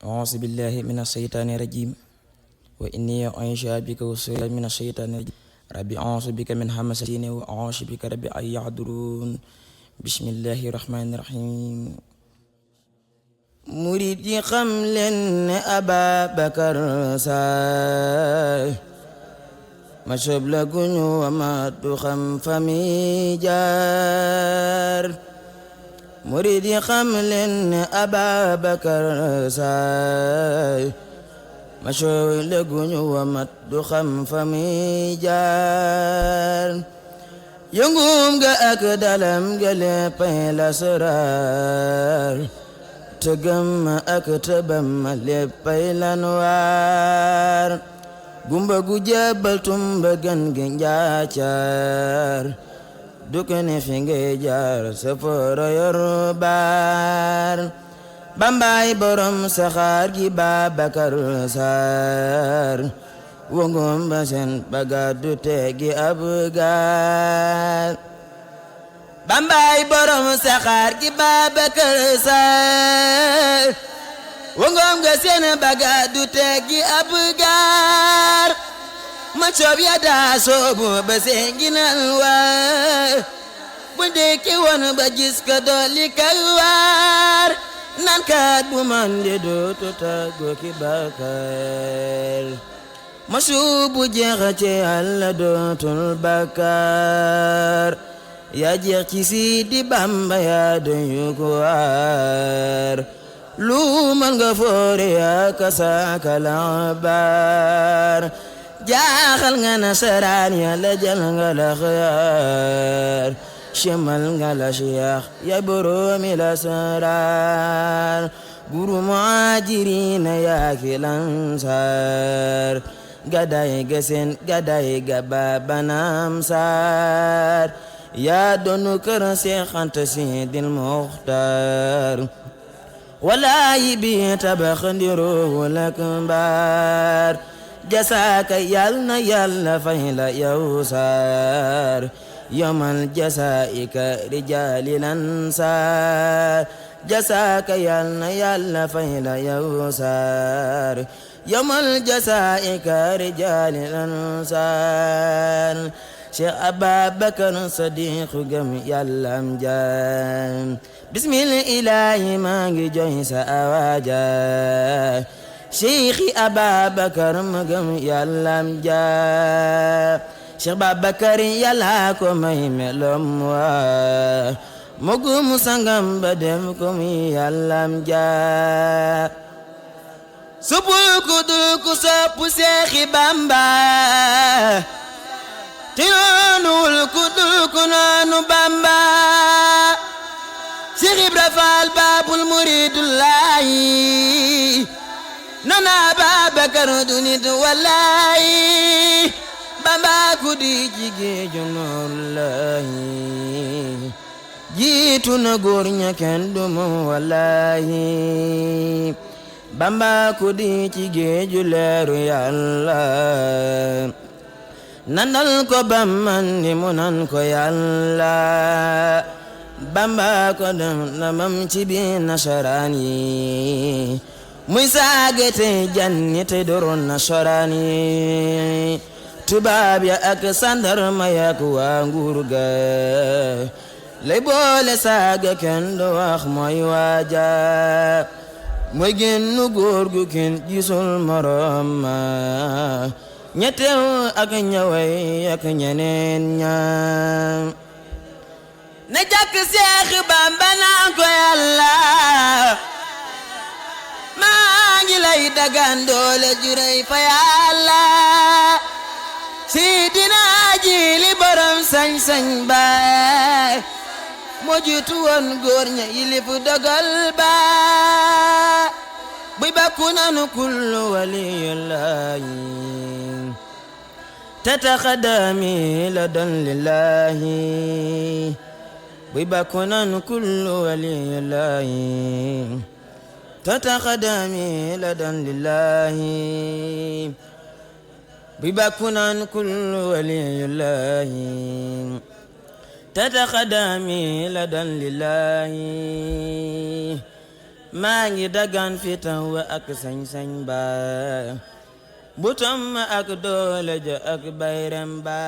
أعوذ بالله من الشيطان الرجيم وإني أعيذ بك وسريا من الشيطان الرجيم ربي أعوذ بك من همزات الشياطين وأعوذ بك ربي أن يحضرون بسم الله الرحمن الرحيم murid yi xam leen ne Ababakar Saay ma soob la guñu wama du xam fa mi jaar murid yi xam leen ne Ababakar Saay ma soob la guñu wama du xam fa mi jaar yëngum ga ak dalam ga léppay la saraar tëggam ak tëbam léppay lan waar gumba gu jébal tumba gën gi njaacaar du ko ne fi ngay jaar safara yor baar bambaay borom saxaar gi Babakar Saar wongom ba seen baga du teggi ab gaar bambaay borom saxaar gi Babakar Saar wongom nga seen baga du teggi ab gaar ma coob ya daa soobu ba seen ginal waar bu dekki woon ba gis ka dolli kay waar nan kat bu man de dootu tàggu ki bakkaar ma suubu jeex ci Yàlla dootul bakkaar yaa jeex ci Sidi Bamba yaa doyu ko waar lu man nga foore yaa kasaaka labar jaaxal nga nasaraan Yàlla jal nga la xiyaar shemal nga la sheex yaa boroomi la saraar guru muhaajiriina yaa ki lansaar gaday ga seen gaday ga babanam saar yaa doonu kër Seex Anta Sidil Muxtaar walaayi bi tabax ndiroowul ak mbaar jasaaka yal na Yàlla fay la yow saar yomal jasaa'ika rijaalil ansaar jasaaka yal na Yàlla fay la yow saar yomal jasaa'ika rijaalil ansaar Cheikh Ababakar Sadiq gëm Yàlla am jaam bismil ilaahi maa ngi joy sa awaaja Cheikh Ababakar ma gëm Yàlla am jaam Cheikh Babakar Yàlla ko may melom waa mogum sangam ba dem ko mi Yàlla am jaam supul ku dul ku sopp Cheikh Bamba te yoonul ku dul ku noonu Bamba Cheikh Ibra Faal Baabul Muriidullaahi nana Babakar du nit wallaahi Bamba ku di jigéeju Noorullaahi jiitu na góor ña kenn du mu wallaahi Bamba ku di jigéeju leeru Yàlla nandal ko bamman ni mu nan ko Yàlla Bamba ko dem namam ci bi nasaraan yi muy saagete janni te doron nasaraan yi tubaab ya ak sandarma ya ak waa nguur ga lay boole saaga kenn du wax mooy waaja mooy génnu góor gu kenn gisul morom ma ñettew ak ñaway ak ñeneen ña na jàkk Seex Bamba naa ko Yàlla maa ngi lay dagaan doole juray fa Yàlla Sidina Jili borom sañ-sañ ba moo jiitu woon góor ña yilifu dogal ba buy bakku nanu kullu waliyullahi tataqaddami ladan lillahi buy bakku nanu kullu waliyullahi tataqaddami ladan lillahi buy bakku nanu kullu waliyullahi tataqaddami ladan lillahi maa ngi dagaan fitam wa ak sañ-sañ ba butam ak doole ja ak bayrem ba